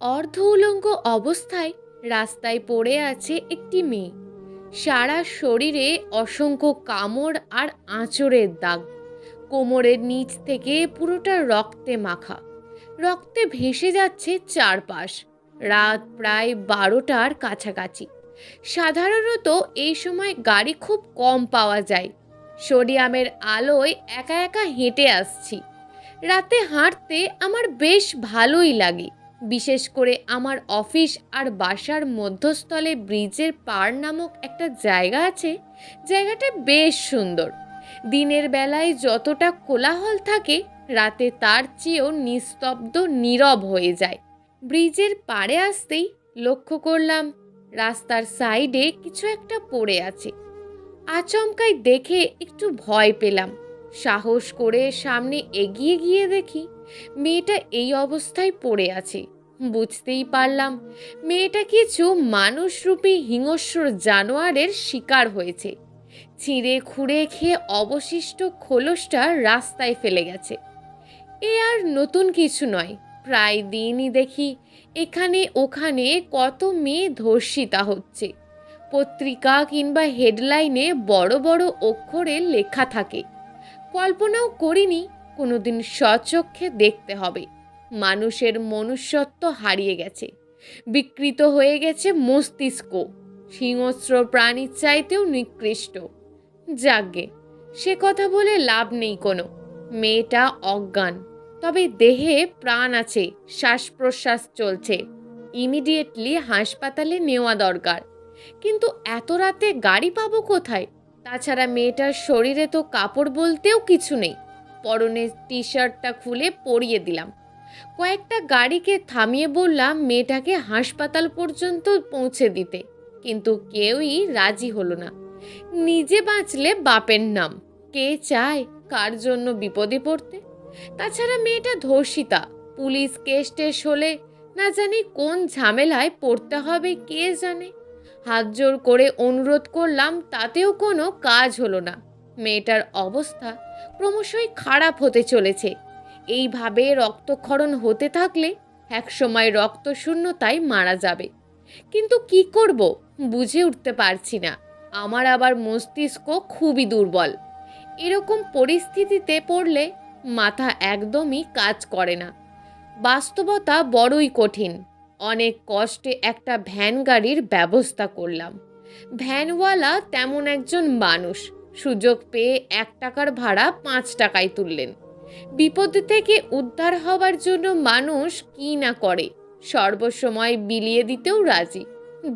অর্ধ উলঙ্গ অবস্থায় রাস্তায় পড়ে আছে একটি মেয়ে। সারা শরীরে অসংখ্য কামড় আর আঁচড়ের দাগ। কোমরের নিচ থেকে পুরোটা রক্তে মাখা। রক্তে ভেসে যাচ্ছে চারপাশ। রাত প্রায় 12টার কাছাকাছি। সাধারণত এই সময় গাড়ি খুব কম পাওয়া যায়। সোডিয়ামের আলোয় একা একা হেঁটে আসছি। রাতে হাঁটতে আমার বেশ ভালোই লাগে, বিশেষ করে আমার অফিস আর বাসার মধ্যস্থলে ব্রিজের পার নামক একটা জায়গা আছে। জায়গাটা বেশ সুন্দর। দিনের বেলায় যতটা কোলাহল থাকে, রাতে তার চেয়েও নিস্তব্ধ নীরব হয়ে যায়। ব্রিজের পাড়ে আসতেই লক্ষ্য করলাম রাস্তার সাইডে কিছু একটা পড়ে আছে। আচমকাই দেখে একটু ভয় পেলাম। সাহস করে সামনে এগিয়ে গিয়ে দেখি মেয়েটা এই অবস্থায় পড়ে আছে। বুঝতেই পারলাম মেয়েটা কিছু মানুষরূপী হিংস্র জানোয়ারের শিকার হয়েছে। ছিঁড়ে খুঁড়ে খেয়ে অবশিষ্ট খোলসটা রাস্তায় ফেলে গেছে। এ আর নতুন কিছু নয়। প্রায় দিনই দেখি এখানে ওখানে কত মেয়ে ধর্ষিতা হচ্ছে। পত্রিকা কিংবা হেডলাইনে বড় বড় অক্ষরে লেখা থাকে। কল্পনাও করিনি কোনোদিন স্বচক্ষে দেখতে হবে। মানুষের মনুষ্যত্ব হারিয়ে গেছে, বিকৃত হয়ে গেছে মস্তিষ্ক, হিংস্র প্রাণীর চাইতেও নিকৃষ্ট। যাগ্গে, সে কথা বলে লাভ নেই কোনো। মেয়েটা অজ্ঞান, তবে দেহে প্রাণ আছে, শ্বাস প্রশ্বাস চলছে। ইমিডিয়েটলি হাসপাতালে নেওয়া দরকার। কিন্তু এত রাতে গাড়ি পাবো কোথায়? তাছাড়া মেয়েটার শরীরে তো কাপড় বলতেও কিছু নেই। পরনের টি শার্টটা খুলে পরিয়ে দিলাম। কয়েকটা গাড়িকে থামিয়ে বললাম মেয়েটাকে হাসপাতাল পর্যন্ত পৌঁছে দিতে, কিন্তু কেউই রাজি হলো না। নিজে বাঁচলে বাপের নাম, কে চায় কার জন্য বিপদে পড়তে? তাছাড়া মেয়েটা ধর্ষিতা, পুলিশ কেস টেস হলে না জানি কোন ঝামেলায় পড়তে হবে কে জানে। হাত জোর করে অনুরোধ করলাম, তাতেও কোনো কাজ হলো না। মেয়েটার অবস্থা ক্রমশই খারাপ হতে চলেছে। এইভাবে রক্তক্ষরণ হতে থাকলে একসময় রক্তশূন্যতায় মারা যাবে। কিন্তু কি করব বুঝে উঠতে পারছি না। আমার আবার মস্তিষ্ক খুবই দুর্বল। এরকম পরিস্থিতিতে পড়লে মাথা একদমই কাজ করে না। বাস্তবতা বড়ই কঠিন। অনেক কষ্টে একটা ভ্যান গাড়ির ব্যবস্থা করলাম। ভ্যানওয়ালা তেমন একজন মানুষ, সুযোগ পেয়ে 1 টাকার ভাড়া 5 টাকায় তুললেন। বিপদ থেকে উদ্ধার হওয়ার জন্য মানুষ কি না করে, সর্বসময় বিলিয়ে দিতেও রাজি।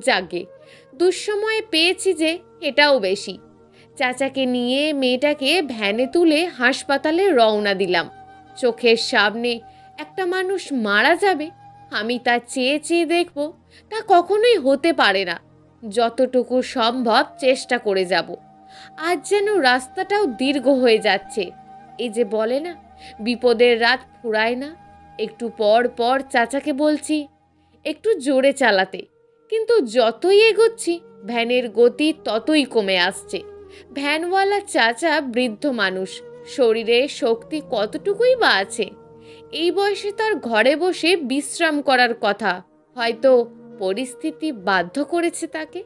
যাগে, দুঃসময়ে পেয়েছি যে এটাও বেশি। চাচাকে নিয়ে মেয়েটাকে ভ্যানে তুলে হাসপাতালে রওনা দিলাম। চোখের সামনে একটা মানুষ মারা যাবে, আমি তা চেয়ে চেয়ে দেখব, তা কখনোই হতে পারে না। যতটুকু সম্ভব চেষ্টা করে যাব। আজ যেন রাস্তাটাও দীর্ঘ হয়ে যাচ্ছে। এই যে বলে না, বিপদের রাত ফুরায় না। একটু পর পর চাচাকে বলছি একটু জোরে চালাতে, কিন্তু যতই এগোচ্ছি ভ্যানের গতি ততই কমে আসছে। ভ্যানওয়ালা চাচা বৃদ্ধ মানুষ, শরীরে শক্তি কতটুকুই বা আছে? এই বয়সে তার ঘরে বসে বিশ্রাম করার কথা, হয়তো পরিস্থিতি বাধ্য করেছে তাকে।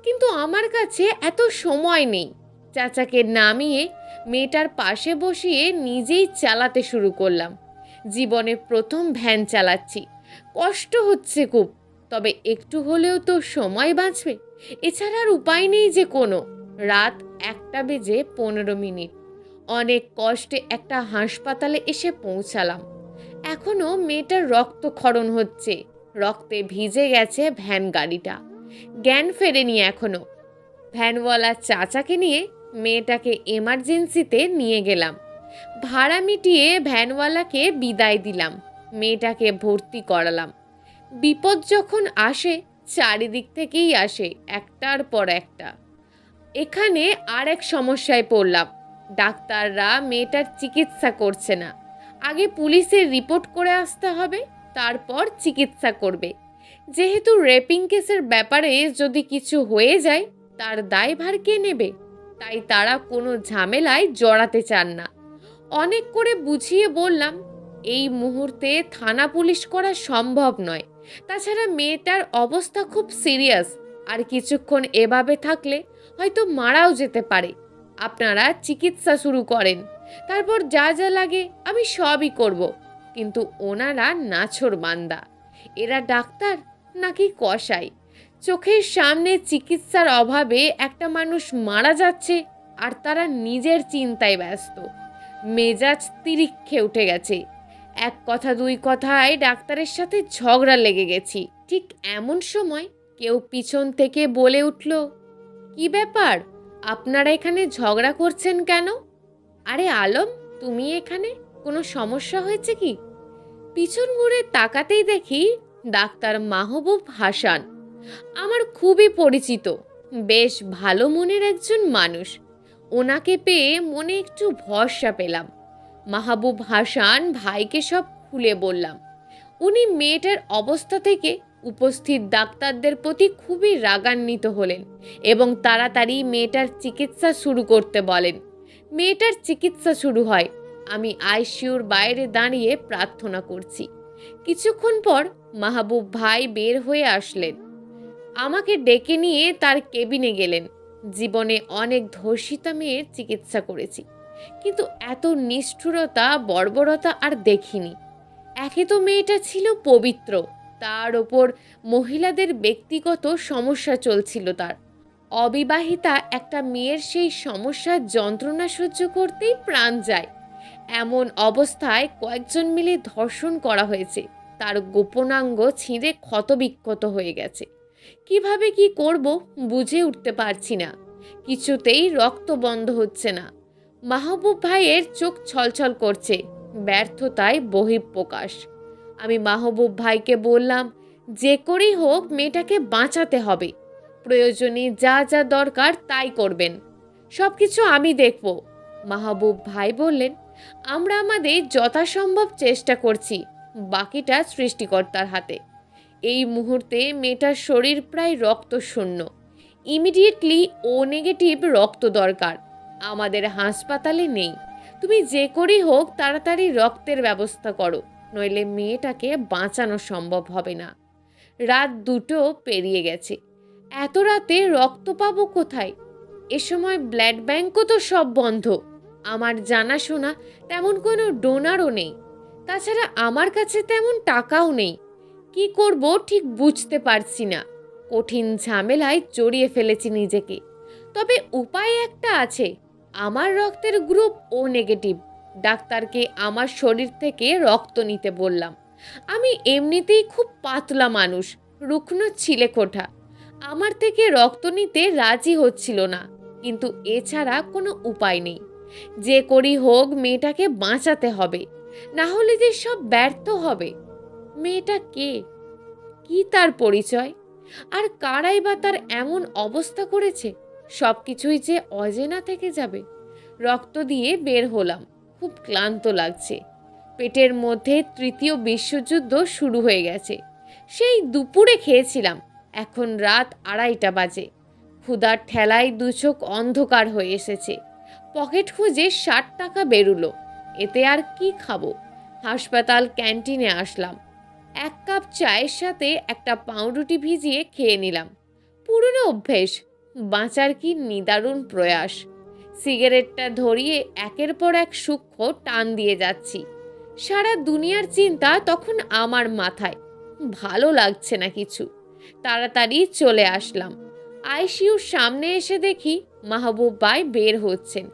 কিন্তু আমার কাছে এত সময় নেই। চাচাকে নামিয়ে মেয়েটার পাশে বসিয়ে নিজেই চালাতে শুরু করলাম। জীবনে প্রথম ভ্যান চালাচ্ছি, কষ্ট হচ্ছে খুব, তবে একটু হলেও তো সময় বাঁচবে। এছাড়া আর উপায় নেই যে কোনো। রাত 1:15। অনেক কষ্টে একটা হাসপাতালে এসে পৌঁছালাম। এখনো মেয়েটার রক্তক্ষরণ হচ্ছে, রক্তে ভিজে গেছে ভ্যান গাড়িটা, জ্ঞান ফেরেনি এখনো। ভ্যানওয়ালা চাচাকে নিয়ে মেয়েটাকে এমার্জেন্সিতে নিয়ে গেলাম। ভাড়া মিটিয়ে ভ্যানওয়ালাকে বিদায় দিলাম। মেয়েটাকে ভর্তি করালাম। বিপদ যখন আসে চারিদিক থেকেই আসে, একটার পর একটা। এখানে আর এক সমস্যায় পড়লাম। ডাক্তাররা মেয়েটার চিকিৎসা করছে না। আগে পুলিশের রিপোর্ট করে আসতে হবে, তারপর চিকিৎসা করবে। যেহেতু রেপিং কেসের ব্যাপারে যদি কিছু হয়ে যায় তার দায়ভার কে নেবে? তাই তারা কোনো ঝামেলায় জড়াতে চান না। অনেক করে বুঝিয়ে বললাম এই মুহূর্তে থানা পুলিশ করা সম্ভব নয়, তাছাড়া মেয়েটার অবস্থা খুব সিরিয়াস, আর কিছুক্ষণ এভাবে থাকলে হয়তো মারাও যেতে পারে। আপনারা চিকিৎসা শুরু করেন, তারপর যা যা লাগে আমি সবই করব। কিন্তু ওনারা নাছোড়বান্দা। এরা ডাক্তার নাকি কসাই? চোখের সামনে চিকিৎসার অভাবে একটা মানুষ মারা যাচ্ছে, আর তারা নিজের চিন্তায় ব্যস্ত। মেজাজ তিরিক্ষে উঠে গেছে। এক কথা দুই কথায় ডাক্তারের সাথে ঝগড়া লেগে গেছি। ঠিক এমন সময় কেউ পিছন থেকে বলে উঠল, কি ব্যাপার, আপনারা এখানে ঝগড়া করছেন কেন? আরে আলম, তুমি এখানে? কোনো সমস্যা হয়েছে কি? পিছন ঘুরে তাকাতেই দেখি ডাক্তার মাহবুব হাসান। আমার খুবই পরিচিত, বেশ ভালো মনের একজন মানুষ। ওনাকে পেয়ে মনে একটু ভরসা পেলাম। মাহবুব হাসান ভাইকে সব খুলে বললাম। উনি মেয়েটার অবস্থা থেকে উপস্থিত ডাক্তারদের প্রতি খুবই রাগান্বিত হলেন এবং তাড়াতাড়ি মেয়েটার চিকিৎসা শুরু করতে বলেন। মেয়েটার চিকিৎসা শুরু হয়। আমি আইসিইউর বাইরে দাঁড়িয়ে প্রার্থনা করছি। কিছুক্ষণ পর মাহবুব ভাই বের হয়ে আসলেন, আমাকে ডেকে নিয়ে তার কেবিনে গেলেন। জীবনে অনেক ধর্ষিতা মেয়ের চিকিৎসা করেছি, কিন্তু এত নিষ্ঠুরতা বর্বরতা আর দেখিনি। একে তো মেয়েটা ছিল পবিত্র, তার ওপর মহিলাদের ব্যক্তিগত সমস্যা চলছিল তার। অবিবাহিতা একটা মেয়ের সেই সমস্যার যন্ত্রণা সহ্য করতেই প্রাণ যায়। এমন অবস্থায় কয়েকজন মিলে ধর্ষণ করা হয়েছে। তার গোপনাঙ্গ ছিঁড়ে ক্ষতবিক্ষত হয়ে গেছে। কিভাবে কি করব বুঝে উঠতে পারছি না। কিছুতেই রক্ত বন্ধ হচ্ছে না। মাহবুব ভাইয়ের চোখ ছলছল করছে, ব্যর্থতায় বহিঃপ্রকাশ। আমি মাহবুব ভাইকে বললাম, যে করেই হোক মেয়েটাকে বাঁচাতে হবে। প্রয়োজনে যা যা দরকার তাই করবেন, সব কিছু আমি দেখব। মাহবুব ভাই বললেন, আমরা আমাদের যথাসম্ভব চেষ্টা করছি, বাকিটা সৃষ্টিকর্তার হাতে। এই মুহূর্তে মেয়েটার শরীর প্রায় রক্তশূন্য। ইমিডিয়েটলি ও নেগেটিভ রক্ত দরকার। আমাদের হাসপাতালে নেই। তুমি যে করেই হোক তাড়াতাড়ি রক্তের ব্যবস্থা করো, নইলে মেয়েটাকে বাঁচানো সম্ভব হবে না। রাত 2টো পেরিয়ে গেছে। এত রাতে রক্ত পাবো কোথায়? এ সময় ব্লাড ব্যাংকও তো সব বন্ধ। আমার জানাশোনা তেমন কোনো ডোনারও নেই। তাছাড়া আমার কাছে তেমন টাকাও নেই। কি করব ঠিক বুঝতে পারছি না। কঠিন ঝামেলায় জড়িয়ে ফেলেছি নিজেকে। তবে উপায় একটা আছে। আমার রক্তের গ্রুপ ও নেগেটিভ। ডাক্তারকে আমার শরীর থেকে রক্ত নিতে বললাম। আমি এমনিতেই খুব পাতলা মানুষ, রুগ্ন ছিলেকোঠা। আমার থেকে রক্ত নিতে রাজি হচ্ছিল না, কিন্তু এছাড়া কোনো উপায় নেই। যে করি হোক মেয়েটাকে বাঁচাতে হবে, না হলে যে সব ব্যর্থ হবে। মেয়েটা কে? কি তার পরিচয়? আর কারাই বা তার এমন অবস্থা করেছে? সব কিছুই যে অজেনা থেকে যাবে। রক্ত দিয়ে বের হলাম, খুব ক্লান্ত লাগছে। পেটের মধ্যে তৃতীয় বিশ্বযুদ্ধ শুরু হয়ে গেছে। সেই দুপুরে খেয়েছিলাম, এখন রাত 2:30 বাজে। ক্ষুধার ঠেলায় দুচোখ অন্ধকার হয়ে এসেছে। পকেট খুঁজে 60 টাকা বেরুলো। এতে আর কি খাবো? হাসপাতাল ক্যান্টিনে আসলাম। 1 কাপ চায়ের সাথে একটা পাউরুটি ভিজিয়ে খেয়ে নিলাম। পুরনো অভ্যেস, বাঁচার কি নিদারুণ প্রয়াস। সিগারেটটা ধরিয়ে একের পর এক সূক্ষ্ম টান দিয়ে যাচ্ছি। সারা দুনিয়ার চিন্তা তখন আমার মাথায়। ভালো লাগছে না কিছু। তাড়াতাড়ি চলে আসলাম। আইসিইউর সামনে এসে দেখি মাহবুব ভাই বের হচ্ছেন।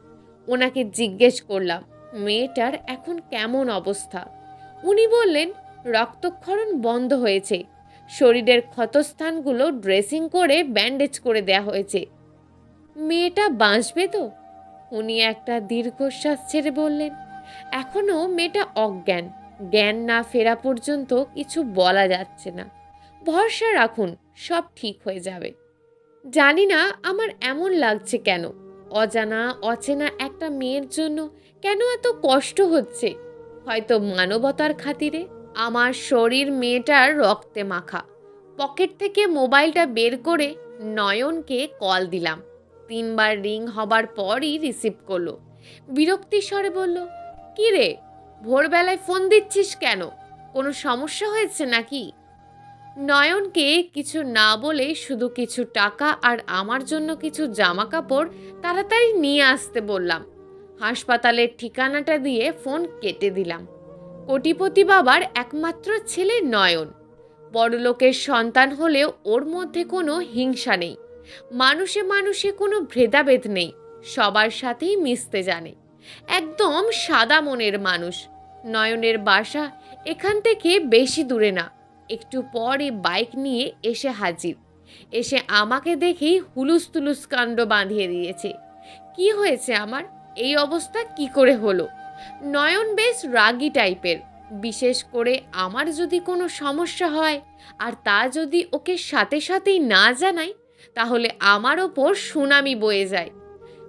ওনাকে জিজ্ঞেস করলাম, মেয়েটার এখন কেমন অবস্থা? উনি বললেন, রক্তক্ষরণ বন্ধ হয়েছে। শরীরের ক্ষতস্থানগুলো ড্রেসিং করে ব্যান্ডেজ করে দেয়া হয়েছে। মেয়েটা বাঁচবে তো? উনি একটা দীর্ঘশ্বাস ছেড়ে বললেন, এখনো মেয়েটা অজ্ঞান। জ্ঞান না ফেরা পর্যন্ত কিছু বলা যাচ্ছে না। ভরসা রাখুন, সব ঠিক হয়ে যাবে। জানি না আমার এমন লাগছে কেন। অজানা অচেনা একটা মেয়ের জন্য কেন এত কষ্ট হচ্ছে? হয়তো মানবতার খাতিরে। আমার শরীর মেয়েটার রক্তে মাখা। পকেট থেকে মোবাইলটা বের করে নয়নকে কল দিলাম। 3বার রিং হবার পরই রিসিভ করলো। বিরক্তি স্বরে বলল, কি রে, ভোরবেলায় ফোন দিচ্ছিস কেন? কোনো সমস্যা হয়েছে নাকি? নয়নকে কিছু না বলে শুধু কিছু টাকা আর আমার জন্য কিছু জামা কাপড় তাড়াতাড়ি নিয়ে আসতে বললাম। হাসপাতালের ঠিকানাটা দিয়ে ফোন কেটে দিলাম। কোটিপতি বাবার একমাত্র ছেলে নয়ন। বড়লোকের সন্তান হলেও ওর মধ্যে কোনো হিংসা নেই। মানুষে মানুষে কোনো ভেদাভেদ নেই, সবার সাথেই মিশতে জানে। একদম সাদা মনের মানুষ। নয়নের বাসা এখান থেকে বেশি দূরে না। একটু পরে বাইক নিয়ে এসে হাজির। এসে আমাকে দেখেই হুলুস তুলুস কাণ্ড বাঁধিয়ে দিয়েছে। কি হয়েছে আমার? এই অবস্থা কি করে হলো? নয়ন বেশ রাগী টাইপের। বিশেষ করে আমার যদি কোনো সমস্যা হয় আর তা যদি ওকে সাথে সাথেই না জানাই, তাহলে আমার ওপর সুনামি বয়ে যায়।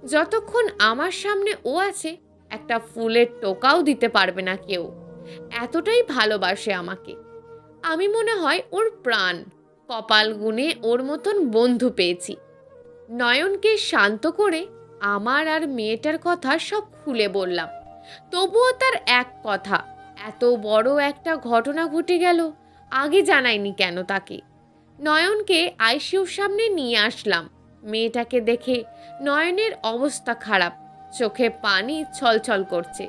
যতক্ষণ আমার সামনে ও আছে, একটা ফুলের টোকাও দিতে পারবে না কেউ। এতটাই ভালোবাসে আমাকে। আমি মনে হয় ওর প্রাণ। কপাল গুনে ওর মতন বন্ধু পেয়েছি। নয়নকে শান্ত করে আমার আর মেয়েটার কথা সব খুলে বললাম। তবুও তার এক কথা, এত বড় একটা ঘটনা ঘটে গেল, আগে জানায়নি কেন তাকে। নয়নকে আইসিইউর সামনে নিয়ে আসলাম। মেয়েটাকে দেখে নয়নের অবস্থা খারাপ, চোখে পানি ছলছল করছে।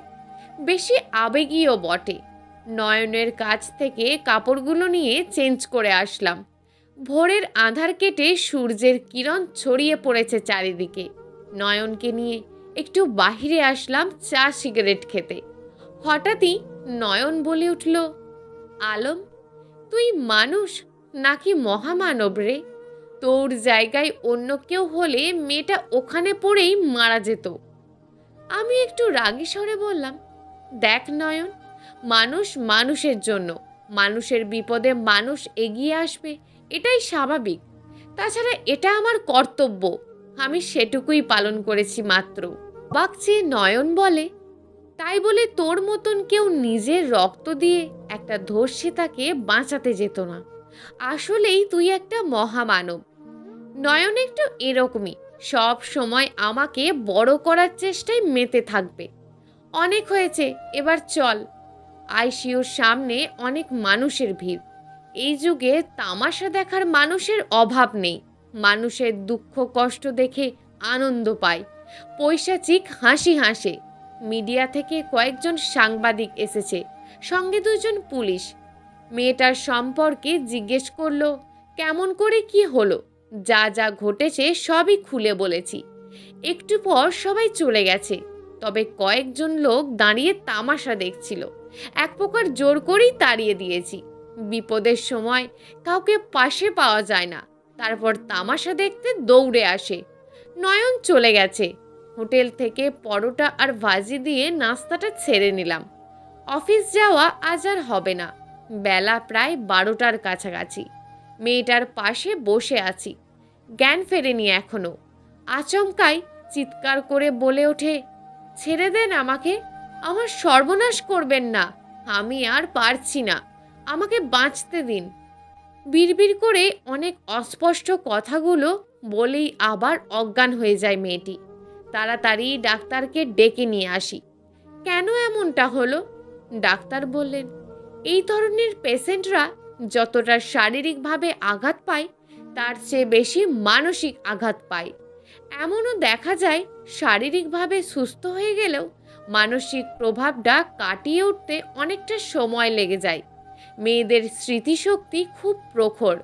বেশি আবেগীও বটে। নয়নের কাছ থেকে কাপড়গুলো নিয়ে চেঞ্জ করে আসলাম। ভোরের আঁধার কেটে সূর্যের কিরণ ছড়িয়ে পড়েছে চারিদিকে। নয়নকে নিয়ে একটু বাহিরে আসলাম চা সিগারেট খেতে। হঠাৎই নয়ন বলে উঠল, আলম, তুই মানুষ নাকি মহামানব রে? তোর জায়গায় অন্য কেউ হলে মেয়েটা ওখানে পড়েই মারা যেত। আমি একটু রাগী স্বরে বললাম, দেখ নয়ন, মানুষ মানুষের জন্য, মানুষের বিপদে মানুষ এগিয়ে আসবে, এটাই স্বাভাবিক। তাছাড়া এটা আমার কর্তব্য, আমি সেটুকুই পালন করেছি মাত্র। অবাক চেয়ে নয়ন বলে, তাই বলে তোর মতন কেউ নিজের রক্ত দিয়ে একটা ধর্ষিতাকে বাঁচাতে যেত না। আসলেই তুই একটা মহামানব। নয়ন একটু এরকমই, সব সময় আমাকে বড় করার চেষ্টায় মেতে থাকবে। অনেক হয়েছে, এবার চল। আইসিইউর সামনে অনেক মানুষের ভিড়। এই যুগে তামাশা দেখার মানুষের অভাব নেই। মানুষের দুঃখ কষ্ট দেখে আনন্দ পায়, পৈশাচিক হাসি হাসে। মিডিয়া থেকে কয়েকজন সাংবাদিক এসেছে, সঙ্গে দুজন পুলিশ। মেয়েটার সম্পর্কে জিজ্ঞেস করলো, কেমন করে কি হলো। যা যা ঘটেছে সবই খুলে বলেছি। একটু পর সবাই চলে গেছে, তবে কয়েকজন লোক দাঁড়িয়ে তামাশা দেখছিল। এক প্রকার জোর করেই তাড়িয়ে দিয়েছি। বিপদের সময় কাউকে পাশে পাওয়া যায় না, তারপর তামাশা দেখতে দৌড়ে আসে। নয়ন চলে গেছে। হোটেল থেকে পরোটা আর ভাজি দিয়ে নাস্তাটা ছেড়ে নিলাম। অফিস যাওয়া আজ আর হবে না। বেলা প্রায় 12টার কাছাকাছি। মেয়েটার পাশে বসে আছি, জ্ঞান ফেরেনি এখনো। আচমকাই চিৎকার করে বলে ওঠে, ছেড়ে দেন আমাকে, আমার সর্বনাশ করবেন না, আমি আর পারছি না, আমাকে বাঁচতে দিন। বিড়বিড় করে অনেক অস্পষ্ট কথাগুলো বলেই আবার অজ্ঞান হয়ে যায় মেয়েটি। তাড়াতাড়ি ডাক্তারকে ডেকে নিয়ে আসি। কেন এমনটা হলো? ডাক্তার বললেন, এই ধরনের পেশেন্টরা যতটা শারীরিকভাবে আঘাত পায়, তার চেয়ে বেশি মানসিক আঘাত পায়। এমনও দেখা যায় শারীরিকভাবে সুস্থ হয়ে গেলেও মানসিক প্রভাবটা কাটিয়ে উঠতে অনেকটা সময় লেগে যায়। মেয়েদের স্মৃতিশক্তি খুব প্রখর,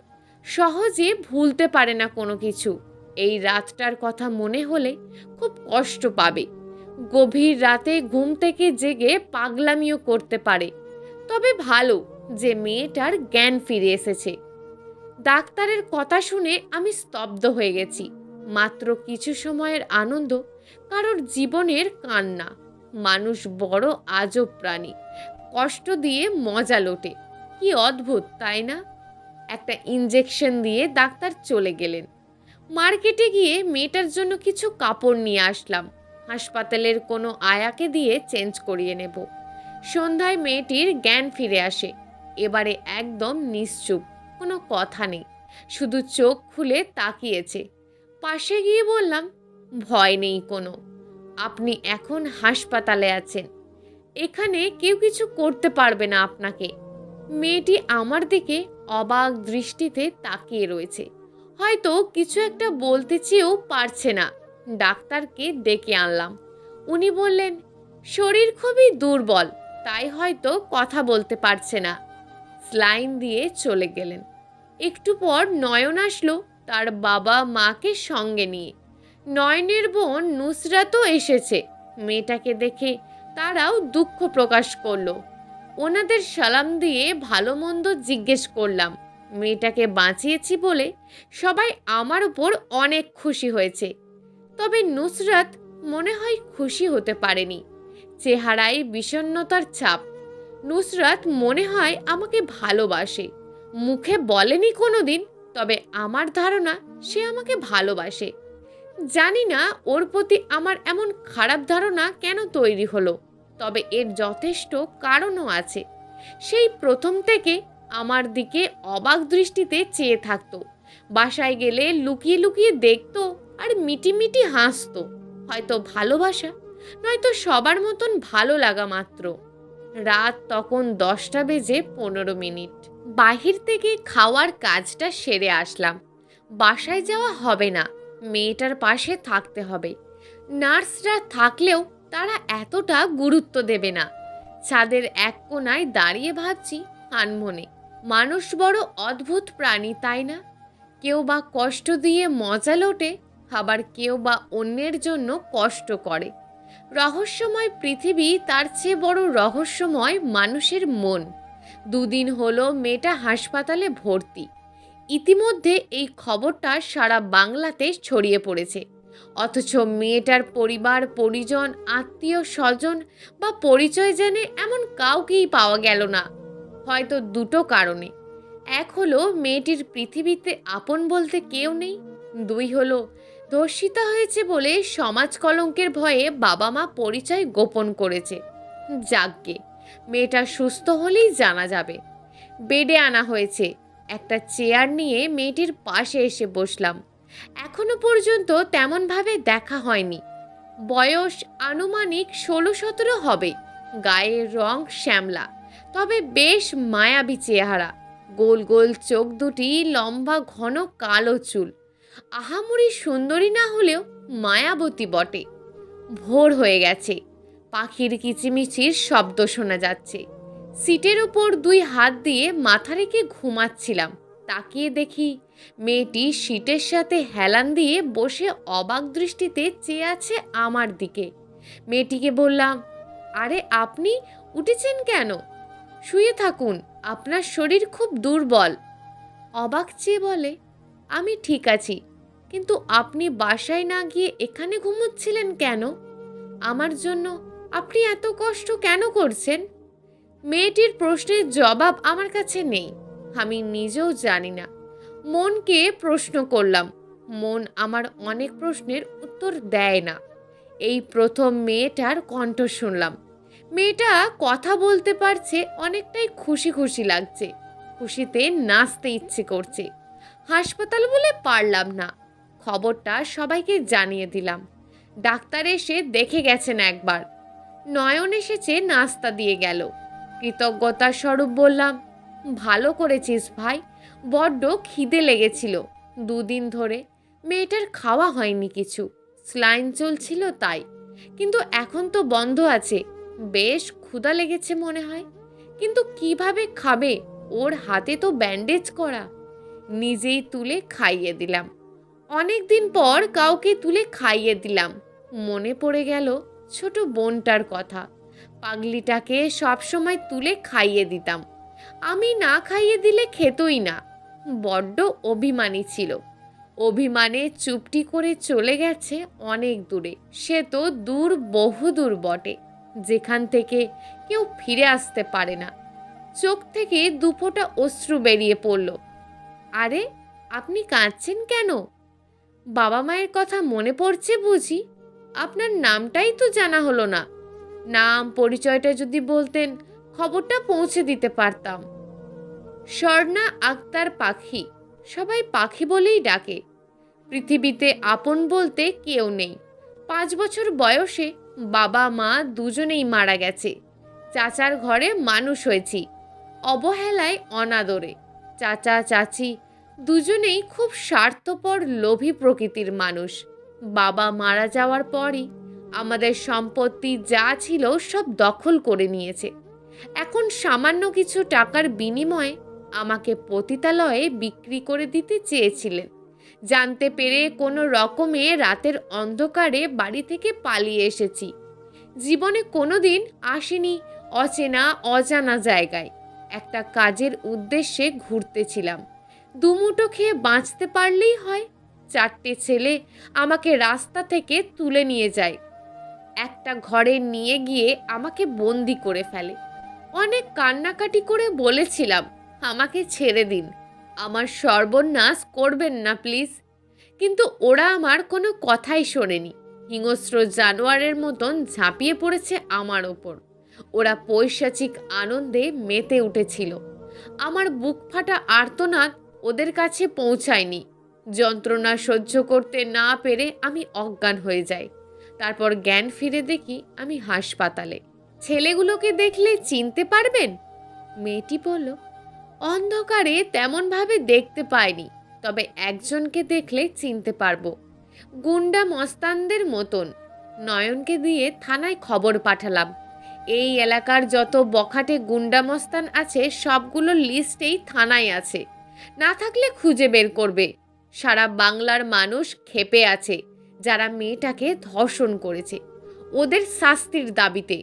সহজে ভুলতে পারে না কোনো কিছু। এই রাতটার কথা মনে হলে খুব কষ্ট পাবে। গভীর রাতে ঘুম থেকে জেগে পাগলামিও করতে পারে। তবে ভালো যে মেয়েটার জ্ঞান ফিরে এসেছে। ডাক্তারের কথা শুনে আমি স্তব্ধ হয়ে গেছি। মাত্র কিছু সময়ের আনন্দ, কারোর জীবনের কান্না। মানুষ বড় আজব প্রাণী, কষ্ট দিয়ে মজা লোটে। কি অদ্ভুত, তাই না? একটা ইঞ্জেকশন দিয়ে ডাক্তার চলে গেলেন। মার্কেটে গিয়ে মেয়েটার জন্য কিছু কাপড় নিয়ে আসলাম। হাসপাতালের কোনো আয়াকে দিয়ে চেঞ্জ করিয়ে নেব। সন্ধ্যায় মেয়েটির জ্ঞান ফিরে আসে। এবারে একদম নিশ্চুপ, কোনো কথা নেই, শুধু চোখ খুলে তাকিয়েছে। পাশে গিয়ে বললাম, ভয় নেই কোনো, আপনি এখন হাসপাতালে আছেন, এখানে কেউ কিছু করতে পারবে না আপনাকে। মেয়েটি আমার দিকে অবাক দৃষ্টিতে তাকিয়ে রয়েছে, হয়তো কিছু একটা বলতে চেয়েও পারছে না। ডাক্তারকে ডেকে আনলাম। উনি বললেন, শরীর খুবই দুর্বল, তাই হয়তো কথা বলতে পারছে না। স্লাইন দিয়ে চলে গেলেন। একটু পর নয়ন আসলো তার বাবা মাকে সঙ্গে নিয়ে। নয়নের বোন নুসরাতও এসেছে। মেয়েটাকে দেখে তারাও দুঃখ প্রকাশ করলো। ওনাদের সালাম দিয়ে ভালো মন্দ জিজ্ঞেস করলাম। মেয়েটাকে বাঁচিয়েছি বলে সবাই আমার উপর অনেক খুশি হয়েছে। তবে নুসরাত মনে হয় খুশি হতে পারেনি। চেহারায় বিষণ্ণতার ছাপ। নুসরাত মনে হয় আমাকে ভালোবাসে, মুখে বলেনি কোনোদিন, তবে আমার ধারণা সে আমাকে ভালোবাসে। জানি না ওর প্রতি আমার এমন খারাপ ধারণা কেন তৈরি হলো, তবে এর যথেষ্ট কারণও আছে। সেই প্রথম থেকে আমার দিকে অবাক দৃষ্টিতে চেয়ে থাকতো। বাসায় গেলে লুকিয়ে লুকিয়ে দেখতো আর মিটিমিটি হাসতো। হয়তো ভালোবাসা, নয়তো সবার মতন ভালো লাগা মাত্র। রাত তখন 10:15। বাহির থেকে খাওয়ার কাজটা সেরে আসলাম। বাসায় যাওয়া হবে না, মেয়েটার পাশে থাকতে হবে। নার্সরা থাকলেও তারা এতটা গুরুত্ব দেবে না। ছাদের এক কোনায় দাঁড়িয়ে ভাবছি আনমনে, মানুষ বড় অদ্ভুত প্রাণী, তাই না? কেউ বা কষ্ট দিয়ে মজা লোটে, আবার কেউ বা অন্যের জন্য কষ্ট করে। রহস্যময় পৃথিবী, তার চেয়ে বড় রহস্যময় মানুষের মন। 2 দিন হলো মেয়েটা হাসপাতালে ভর্তি। ইতিমধ্যে এই খবরটা সারা বাংলাতে ছড়িয়ে পড়েছে। অথচ মেয়েটার পরিবার পরিজন, আত্মীয় স্বজন বা পরিচয় জেনে এমন কাউকেই পাওয়া গেল না। হয়তো দুটো কারণে। এক হলো মেয়েটির পৃথিবীতে আপন বলতে কেউ নেই। 2 হলো ধর্ষিতা হয়েছে বলে সমাজ কলঙ্কের ভয়ে বাবা মা পরিচয় গোপন করেছে। যাকগে, মেয়েটা সুস্থ হলেই জানা যাবে। বেডে আনা হয়েছে। একটা চেয়ার নিয়ে মেয়েটির পাশে এসে বসলাম। এখনো পর্যন্ত তেমনভাবে দেখা হয়নি। বয়স আনুমানিক 16-17 হবে। গায়ের রং শ্যামলা, তবে বেশ মায়াবী চেহারা। গোল গোল চোখ দুটি, লম্বা ঘন কালো চুল। আহামরি সুন্দরী না হলেও মায়াবতী বটে। ভোর হয়ে গেছে। পাখির কিচিমিচির শব্দ শোনা যাচ্ছে। সিটের ওপর 2 হাত দিয়ে মাথা রেখে ঘুমাচ্ছিলাম। তাকিয়ে দেখি মেয়েটি সিটের সাথে হেলান দিয়ে বসে অবাক দৃষ্টিতে চেয়ে আছে আমার দিকে। মেয়েটিকে বললাম, আরে আপনি উঠেছেন কেন? শুয়ে থাকুন, আপনার শরীর খুব দুর্বল। অবাক চেয়ে বলে, আমি ঠিক আছি, কিন্তু আপনি বাসায় না গিয়ে এখানে ঘুমোচ্ছিলেন কেন? আমার জন্য আপনি এত কষ্ট কেন করছেন? মেয়েটির প্রশ্নের জবাব আমার কাছে নেই। আমি নিজেও জানি না। মনকে প্রশ্ন করলাম। মন আমার অনেক প্রশ্নের উত্তর দেয় না। এই প্রথম মেয়েটার কণ্ঠ শুনলাম। মেয়েটা কথা বলতে পারছে, অনেকটাই খুশি খুশি লাগছে। খুশিতে নাচতে ইচ্ছে করছে। হাসপাতাল বলে পারলাম না। খবরটা সবাইকে জানিয়ে দিলাম। ডাক্তার এসে দেখে গেছেন একবার। নয়ন এসেছে, নাস্তা দিয়ে গেল। কৃতজ্ঞতার স্বরূপ বললাম, ভালো করেছিস ভাই, বড্ড খিদে লেগেছিল 2 দিন ধরে। মেয়েটার খাওয়া হয়নি কিছু, স্লাইন চলছিল তাই। কিন্তু এখন তো বন্ধ আছে। বেশ ক্ষুধা লেগেছে মনে হয়, কিন্তু কিভাবে খাবে? ওর হাতে তো ব্যান্ডেজ করা। নিজেই তুলে খাইয়ে দিলাম। অনেক দিন পর কাউকে তুলে খাইয়ে দিলাম। মনে পড়ে গেল ছোট বোনটার কথা। পাগলিটাকে সবসময় তুলে খাইয়ে দিতাম। আমি না খাইয়ে দিলে খেতই না। বড্ড অভিমানী ছিল। অভিমানে চুপটি করে চলে গেছে অনেক দূরে। সে তো দূর, বহু দূর বটে, যেখান থেকে কেউ ফিরে আসতে পারে না। চোখ থেকে 2 ফোঁটা অশ্রু বেরিয়ে পড়ল। আরে, আপনি কাঁদছেন কেন? বাবা মায়ের কথা মনে পড়ছে বুঝি? আপনার নামটাই তো জানা হলো না। নাম পরিচয়টা যদি বলতেন, খবরটা পৌঁছে দিতে পারতাম। স্বর্ণা আক্তার পাখি। সবাই পাখি বলেই ডাকে। পৃথিবীতে আপন বলতে কেউ নেই। 5 বছর বয়সে বাবা মা দুজনেই মারা গেছে। চাচার ঘরে মানুষ হয়েছি। অবহেলায়, অনাদরে। চাচা চাচি দুজনেই খুব স্বার্থপর, লোভী প্রকৃতির মানুষ। বাবা মারা যাওয়ার পরই আমাদের সম্পত্তি যা ছিল সব দখল করে নিয়েছে। এখন সামান্য কিছু টাকার বিনিময়ে আমাকে পতিতালয়ে বিক্রি করে দিতে চেয়েছিলেন। জানতে পেরে কোনো রকমে রাতের অন্ধকারে বাড়ি থেকে পালিয়ে এসেছি। জীবনে কোনোদিন আসিনি অচেনা অজানা জায়গায়। একটা কাজের উদ্দেশ্যে ঘুরতেছিলাম। দুমুঠো খেয়ে বাঁচতে পারলেই হয়। 4টে ছেলে আমাকে রাস্তা থেকে তুলে নিয়ে যায়। একটা ঘরে নিয়ে গিয়ে আমাকে বন্দি করে ফেলে। অনেক কান্নাকাটি করে বলেছিলাম, আমাকে ছেড়ে দিন, আমার সর্বনাশ করবেন না প্লিজ। কিন্তু ওরা আমার কোনো কথাই শোনেনি। হিংস্র জানোয়ারের মতন ঝাঁপিয়ে পড়েছে আমার ওপর। ওরা পৈশাচিক আনন্দে মেতে উঠেছিল। আমার বুক ফাটা আর্তনাদ ওদের কাছে পৌঁছায়নি। যন্ত্রণা সহ্য করতে না পেরে আমি অজ্ঞান হয়ে যাই। তারপর জ্ঞান ফিরে দেখি আমি হাসপাতালে। ছেলেগুলোকে দেখলে চিনতে পারবেন? মেয়েটি বলল, অন্ধকারে তেমনভাবে দেখতে পাইনি, তবে একজনকে দেখলে চিনতে পারবো। গুন্ডা মস্তানদের মতন। নয়নকে দিয়ে থানায় খবর পাঠালাম। এই এলাকার যত বখাটে গুন্ডা মস্তান আছে সবগুলোর লিস্টেই থানায় আছে। না থাকলে খুঁজে বের করবে। সারা বাংলার মানুষ ক্ষেপে আছে যারা মেয়েটাকে ধর্ষণ করেছে, ওদের শাস্তির দাবিতে।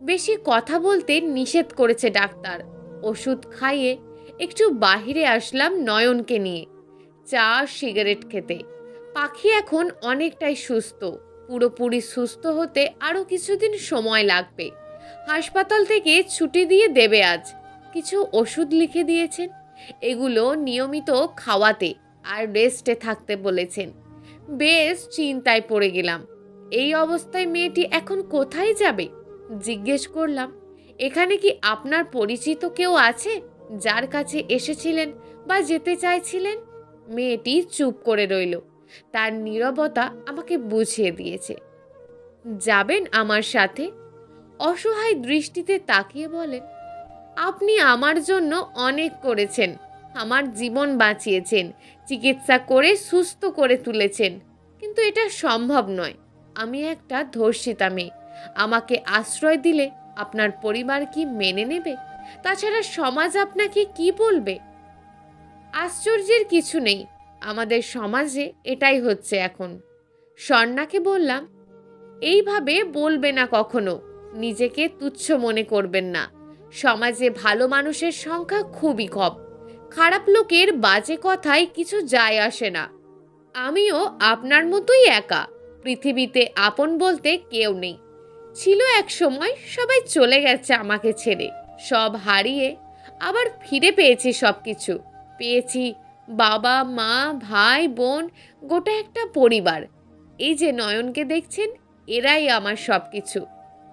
বেশি কথা বলতে নিষেধ করেছে ডাক্তার। ওষুধ খাইয়ে একটু বাহিরে আসলাম নয়নকে নিয়ে, চা সিগারেট খেতে। পাখি এখন অনেকটাই সুস্থ। পুরোপুরি সুস্থ হতে আরও কিছুদিন সময় লাগবে। হাসপাতাল থেকে ছুটি দিয়ে দেবে আজ। কিছু ওষুধ লিখে দিয়েছেন, এগুলো নিয়মিত খাওয়াতে আর রেস্টে থাকতে বলেছেন। বেশ চিন্তায় পড়ে গেলাম। এই অবস্থায় মেয়েটি এখন কোথায় যাবে? জিজ্ঞেস করলাম, এখানে কি আপনার পরিচিত কেউ আছে যার কাছে এসেছিলেন বা যেতে চাইছিলেন? মেয়েটি চুপ করে রইল। তার নীরবতা আমাকে বুঝিয়ে দিয়েছে। যাবেন আমার সাথে? অসহায় দৃষ্টিতে তাকিয়ে বলেন, আপনি আমার জন্য অনেক করেছেন। আমার জীবন বাঁচিয়েছেন, চিকিৎসা করে সুস্থ করে তুলেছেন। কিন্তু এটা সম্ভব নয়। আমি একটা ধর্ষিতা মেয়ে। আমাকে আশ্রয় দিলে আপনার পরিবার কি মেনে নেবে? তাছাড়া সমাজ আপনাকে কি বলবে? আশ্চর্যের কিছু নেই, আমাদের সমাজে এটাই হচ্ছে এখন। স্বর্ণাকে বললাম, এইভাবে বলবে না কখনো। নিজেকে তুচ্ছ মনে করবেন না। সমাজে ভালো মানুষের সংখ্যা খুবই কম। খারাপ লোকের বাজে কথায় কিছু যায় আসে না। আমিও আপনার মতোই একা। পৃথিবীতে আপন বলতে কেউ নেই। ছিল এক সময়, সবাই চলে গেছে আমাকে ছেড়ে। সব হারিয়ে আবার ফিরে পেয়েছি সব কিছু। পেয়েছি বাবা মা, ভাই বোন, গোটা একটা পরিবার। এই যে নয়নকে দেখছেন, এরাই আমার সব কিছু।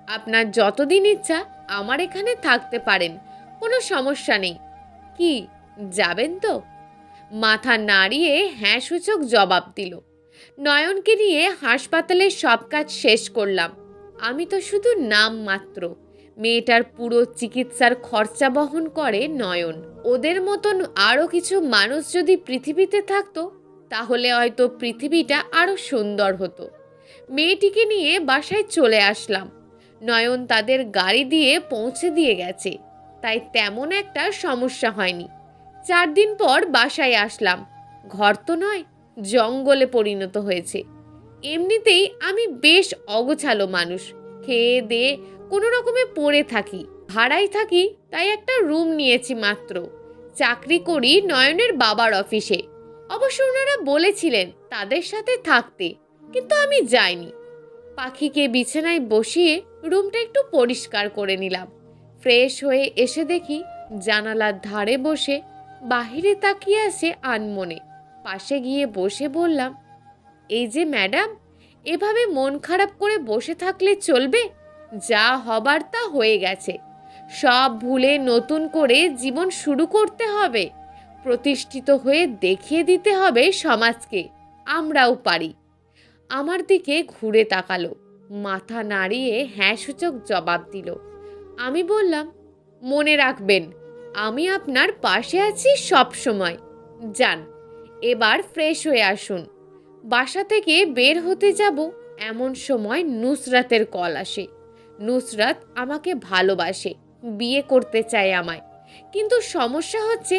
আপনার যতদিন ইচ্ছা আমার এখানে থাকতে পারেন, কোনো সমস্যা নেই। কি, যাবেন তো? মাথা নাড়িয়ে হ্যাঁ সূচক জবাব দিল। নয়নকে নিয়ে হাসপাতালের সব কাজ শেষ করলাম। আমি তো শুধু নাম মাত্র। মেয়েটার পুরো চিকিৎসার খরচা বহন করে নয়ন। ওদের মতন আরও কিছু মানুষ যদি পৃথিবীতে থাকতো, তাহলে হয়তো পৃথিবীটা আরও সুন্দর হতো। মেয়েটিকে নিয়ে বাসায় চলে আসলাম। নয়ন তাদের গাড়ি দিয়ে পৌঁছে দিয়ে গেছে, তাই তেমন একটা সমস্যা হয়নি। 4 দিন পর বাসায় আসলাম। ঘর তো নয়, জঙ্গলে পরিণত হয়েছে। এমনিতেই আমি বেশ অগোছালো মানুষ। খেয়ে দিয়ে কোনো রকমে পড়ে থাকি। ভাড়ায় থাকি, তাই একটা রুম নিয়েছি মাত্র। চাকরি করি নয়নের বাবার অফিসে। অবশ্য ওনারা বলেছিলেন তাদের সাথে থাকতে, কিন্তু আমি যাইনি। পাখিকে বিছানায় বসিয়ে রুমটা একটু পরিষ্কার করে নিলাম। ফ্রেশ হয়ে এসে দেখি জানালার ধারে বসে বাহিরে তাকিয়ে আছে আনমনে। পাশে গিয়ে বসে বললাম, এই যে ম্যাডাম, এভাবে মন খারাপ করে বসে থাকলে চলবে? যা হবার তা হয়ে গেছে। সব ভুলে নতুন করে জীবন শুরু করতে হবে। প্রতিষ্ঠিত হয়ে দেখিয়ে দিতে হবে সমাজকে আমরাও পারি। আমার দিকে ঘুরে তাকালো, মাথা নাড়িয়ে হ্যাঁ সূচক জবাব দিল। আমি বললাম, মনে রাখবেন, আমি আপনার পাশে আছি সব সময়। যান, এবার ফ্রেশ হয়ে আসুন। বাসা থেকে বের হতে যাব এমন সময় নুসরাতের কল আসে। নুসরাত আমাকে ভালোবাসে, বিয়ে করতে চায় আমায়। কিন্তু সমস্যা হচ্ছে,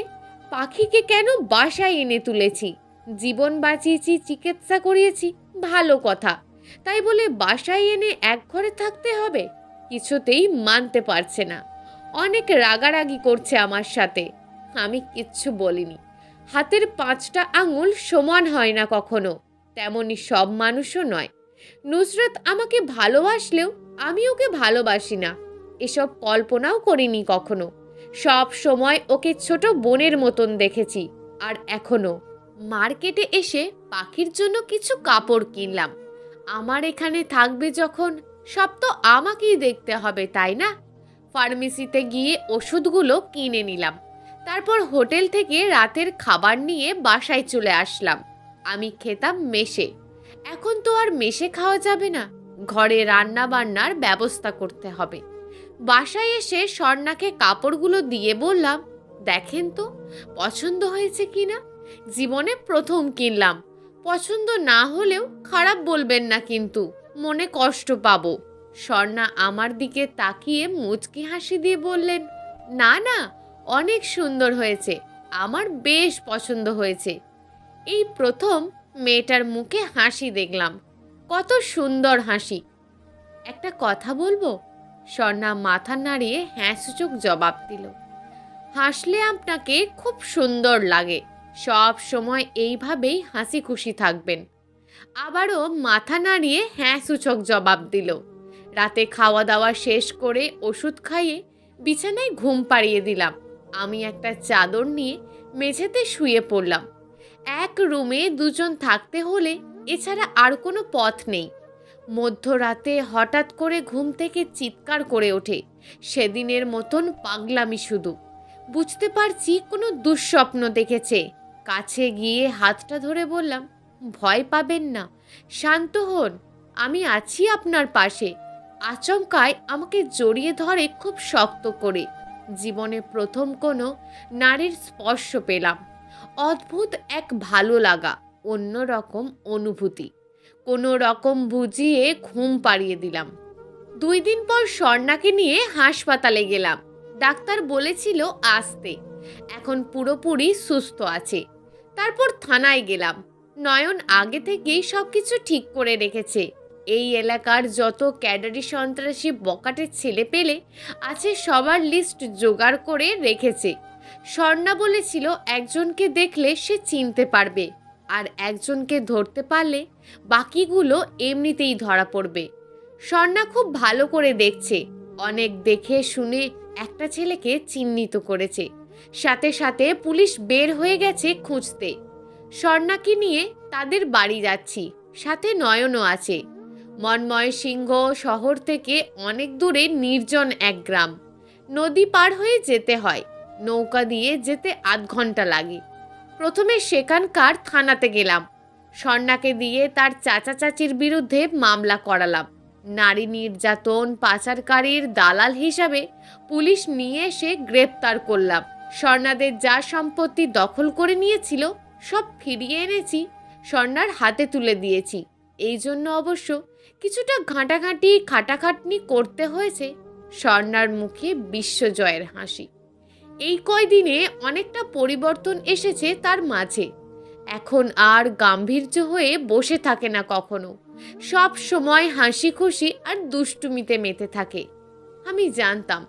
পাখিকে কেন বাসায় এনে তুলেছি? জীবন বাঁচিয়েছি, চিকিৎসা করিয়েছি, ভালো কথা। তাই বলে বাসায় এনে এক ঘরে থাকতে হবে? কিছুতেই মানতে পারছে না। অনেক রাগারাগি করছে আমার সাথে। আমি কিচ্ছু বলিনি। হাতের 5টা আঙুল সমান হয় না কখনো, তেমনি সব মানুষও নয়। নুসরাত আমাকে ভালোবাসলেও আমি ওকে ভালোবাসি না, এসব কল্পনাও করিনি কখনো। সব সময় ওকে ছোট বোনের মতন দেখেছি। আর এখনো মার্কেটে এসে পাখির জন্য কিছু কাপড় কিনলাম। আমার এখানে থাকবে যখন, সব তো আমাকেই দেখতে হবে, তাই না? ফার্মেসিতে গিয়ে ওষুধগুলো কিনে নিলাম। তারপর হোটেল থেকে রাতের খাবার নিয়ে বাসায় চলে আসলাম। আমি খেতাম মেসে, এখন তো আর মেসে খাওয়া যাবে না, ঘরে রান্না বান্নার ব্যবস্থা করতে হবে। বাসায় এসে স্বর্ণাকে কাপড়গুলো দিয়ে বললাম, দেখেন তো পছন্দ হয়েছে কিনা। জীবনে প্রথম কিনলাম, পছন্দ না হলেও খারাপ বলবেন না কিন্তু, মনে কষ্ট পাবো। স্বর্ণা আমার দিকে তাকিয়ে মুচকি হাসি দিয়ে বললেন, না না, অনেক সুন্দর হয়েছে, আমার বেশ পছন্দ হয়েছে। এই প্রথম মেয়েটার মুখে হাসি দেখলাম, কত সুন্দর হাসি। একটা কথা বলবো? স্বর্ণা মাথা নাড়িয়ে হ্যাঁ সূচক জবাব দিল। হাসলে আপনাকে খুব সুন্দর লাগে, সব সময় এইভাবেই হাসি খুশি থাকবেন। আবারও মাথা নাড়িয়ে হ্যাঁ সূচক জবাব দিল। রাতে খাওয়া দাওয়া শেষ করে ওষুধ খাইয়ে বিছানায় ঘুম পাড়িয়ে দিলাম। আমি একটা চাদর নিয়ে মেঝেতে শুয়ে পড়লাম। এক রুমে দুজন থাকতে হলে এছাড়া আর কোনো পথ নেই। মধ্যরাতে হঠাৎ করে ঘুম থেকে চিৎকার করে ওঠে, সেদিনের মতন পাগলামি শুধু। বুঝতে পারছি কোনো দুঃস্বপ্ন দেখেছে। কাছে গিয়ে হাতটা ধরে বললাম, ভয় পাবেন না, শান্ত হন, আমি আছি আপনার পাশে। আচমকায় আমাকে জড়িয়ে ধরে খুব শক্ত করে। জীবনে প্রথম কোনো নারীর স্পর্শ পেলাম। অদ্ভুত এক ভালো লাগা, অন্যরকম অনুভূতি। কোনো রকম বুঝিয়ে ঘুম পাড়িয়ে দিলাম। 2 দিন পর স্বর্ণাকে নিয়ে হাসপাতালে গেলাম। ডাক্তার বলেছিল আসতে, এখন পুরোপুরি সুস্থ আছে। তারপর থানায় গেলাম। নয়ন আগে থেকেই সব কিছু ঠিক করে রেখেছে। এই এলাকার যত ক্যাডারি সন্ত্রাসী বকাটে ছেলে পেলে আছে সবার লিস্ট জোগাড় করে রেখেছে। স্বর্ণা বলেছিল একজনকে দেখলে সে চিনতে পারবে, আর একজনকে ধরতে পারলে বাকিগুলো এমনিতেই ধরা পড়বে। স্বর্ণা খুব ভালো করে দেখছে, অনেক দেখে শুনে একটা ছেলেকে চিহ্নিত করেছে। সাথে সাথে পুলিশ বের হয়ে গেছে খুঁজতে। স্বর্ণাকে নিয়ে তাদের বাড়ি যাচ্ছি, সাথে নয়নও আছে। ময়মনসিংহ শহর থেকে অনেক দূরে নির্জন এক গ্রাম। নদী পার হয়ে যেতে হয়, নৌকা দিয়ে যেতে আধ ঘন্টা লাগে। প্রথমে সেখানকার থানাতে গেলাম। স্বর্ণাকে দিয়ে তার চাচা চাচির বিরুদ্ধে মামলা করালাম। নারী নির্যাতন পাচারকারীর দালাল হিসাবে পুলিশ নিয়ে এসে গ্রেপ্তার করলাম। স্বর্ণাদের যা সম্পত্তি দখল করে নিয়েছিল সব ফিরিয়ে এনেছি, স্বর্ণার হাতে তুলে দিয়েছি। এই জন্য অবশ্য কিছুটা ঘাঁটাঘাঁটি খাটাখাটনি করতে হয়েছে। স্বর্ণার মুখে বিশ্বজয়ের হাসি। এই কয়দিনে অনেকটা পরিবর্তন এসেছে তার মাঝে। এখন আর গাম্ভীর্য হয়ে বসে থাকে না কখনো, সব সময় হাসি খুশি আর দুষ্টুমিতে মেতে থাকে। আমি জানতাম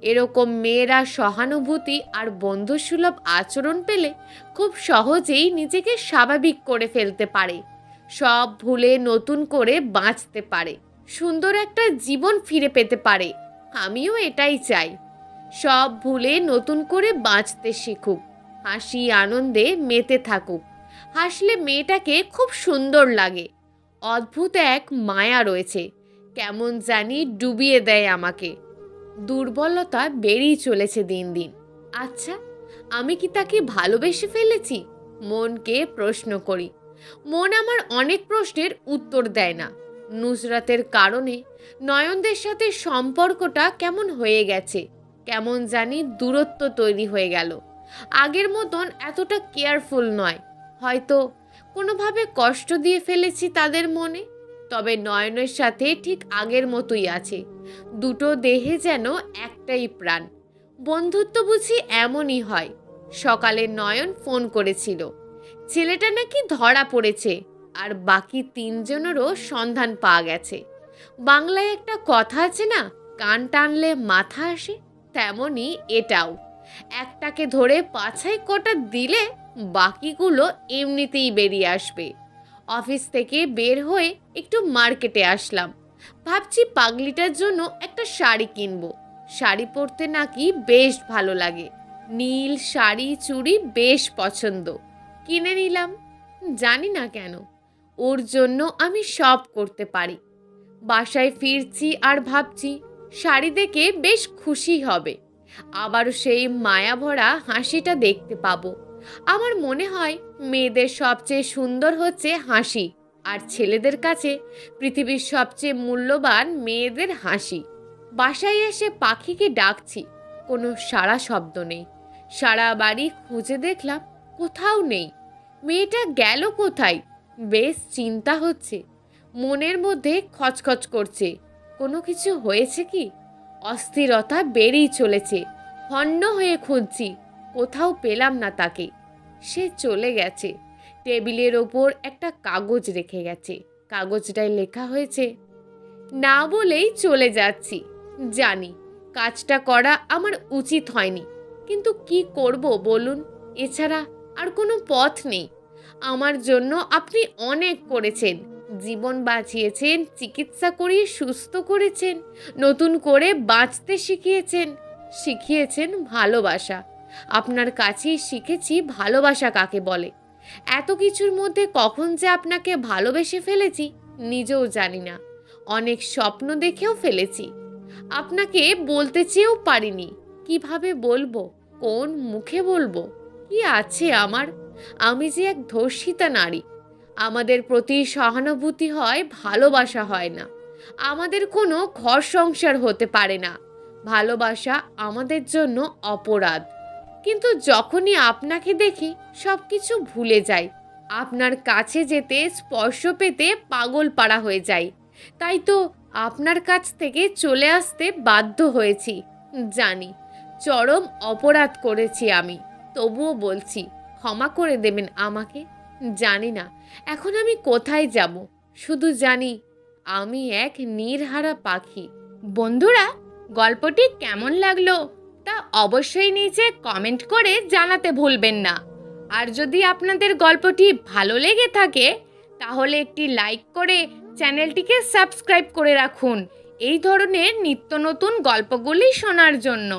এরকম মেয়েরা সহানুভূতি আর বন্ধুসুলভ আচরণ পেলে খুব সহজেই নিজেকে স্বাভাবিক করে ফেলতে পারে, সব ভুলে নতুন করে বাঁচতে পারে, সুন্দর একটা জীবন ফিরে পেতে পারে। আমিও এটাই চাই, সব ভুলে নতুন করে বাঁচতে শিখুক, হাসি আনন্দে মেতে থাকুক। হাসলে মেয়েটাকে খুব সুন্দর লাগে, অদ্ভুত এক মায়া রয়েছে, কেমন জানি ডুবিয়ে দেয় আমাকে। দুর্বলতা বেড়েই চলেছে দিন দিন। আচ্ছা, আমি কি তাকে ভালোবেসে ফেলেছি? মনকে প্রশ্ন করি। মন আমার অনেক প্রশ্নের উত্তর দেয় না। নুসরাতের কারণে নয়নদের সাথে সম্পর্কটা কেমন হয়ে গেছে, কেমন জানি দূরত্ব তৈরি হয়ে গেল। আগের মতন এতটা কেয়ারফুল নয়, হয়তো কোনোভাবে কষ্ট দিয়ে ফেলেছি তাদের মনে। তবে নয়নের সাথে ঠিক আগের মতোই আছে, দুটো দেহে যেন একটাই প্রাণ। বন্ধুত্ব বুঝি এমনই হয়। সকালে নয়ন ফোন করেছিল, ছেলেটা নাকি ধরা পড়েছে আর বাকি 3জনেরও সন্ধান পাওয়া গেছে। বাংলায় একটা কথা আছে না, কান টানলে মাথা আসে, তেমনই এটাও। একটাকে ধরে পাছায় কটা দিলে বাকিগুলো এমনিতেই বেরিয়ে আসবে। অফিস থেকে বের হয়ে একটু মার্কেটে আসলাম। ভাবছি পাগলিটার জন্য একটা শাড়ি কিনবো। শাড়ি পরতে নাকি বেশ ভালো লাগে, নীল শাড়ি চুড়ি বেশ পছন্দ। কিনে নিলাম। জানি না কেন ওর জন্য আমি সব করতে পারি। বাসায় ফিরছি আর ভাবছি শাড়ি দেখে বেশ খুশি হবে, আবারও সেই মায়াভরা হাসিটা দেখতে পাবো। আমার মনে হয় মেয়েদের সবচেয়ে সুন্দর হচ্ছে হাসি, আর ছেলেদের কাছে পৃথিবীর সবচেয়ে মূল্যবান মেয়েদের হাসি। বাসায় এসে পাখিকে ডাকছি, কোনো সাড়া শব্দ নেই। সারা বাড়ি খুঁজে দেখলাম, কোথাও নেই। মেয়েটা গেল কোথায়? বেশ চিন্তা হচ্ছে, মনের মধ্যে খচখচ করছে। কোনো কিছু হয়েছে কি? অস্থিরতা বেড়েই চলেছে। হন্য হয়ে খুঁজছি, কোথাও পেলাম না তাকে। সে চলে গেছে। টেবিলের ওপর একটা কাগজ রেখে গেছে। কাগজটায় লেখা হয়েছে, না বলেই চলে যাচ্ছি। জানি কাজটা করা আমার উচিত হয়নি, কিন্তু কি করব বলুন? এছাড়া আর কোনো পথ নেই। আমার জন্য আপনি অনেক করেছেন, জীবন বাঁচিয়েছেন, চিকিৎসা করিয়ে সুস্থ করেছেন, নতুন করে বাঁচতে শিখিয়েছেন ভালোবাসা। আপনার কাছেই শিখেছি ভালোবাসা কাকে বলে। এত কিছুর মধ্যে কখন যে আপনাকে ভালোবেসে ফেলেছি নিজেও জানি না। অনেক স্বপ্ন দেখেও ফেলেছি, আপনাকে বলতে চেয়েও পারিনি। কিভাবে বলবো? কোন মুখে বলবো? কি আছে আমার? আমি যে এক ধর্ষিতা নারী। আমাদের প্রতি সহানুভূতি হয়, ভালোবাসা হয় না। আমাদের কোনো ঘর সংসার হতে পারে না। ভালোবাসা আমাদের জন্য অপরাধ। কিন্তু যখনই আপনাকে দেখি সব কিছু ভুলে যাই। আপনার কাছে যেতে, স্পর্শ পেতে পাগল পাড়া হয়ে যায়। তাই তো আপনার কাছ থেকে চলে আসতে বাধ্য হয়েছি। জানি চরম অপরাধ করেছি আমি, তবুও বলছি ক্ষমা করে দেবেন আমাকে। জানি না এখন আমি কোথায় যাব, শুধু জানি আমি এক নির্হারা পাখি। বন্ধুরা, গল্পটি কেমন লাগলো তা অবশ্যই নিচে কমেন্ট করে জানাতে ভুলবেন না। আর যদি আপনাদের গল্পটি ভালো লেগে থাকে তাহলে একটি লাইক করে চ্যানেলটিকে সাবস্ক্রাইব করে রাখুন এই ধরনের নিত্য নতুন গল্পগুলি শোনার জন্য।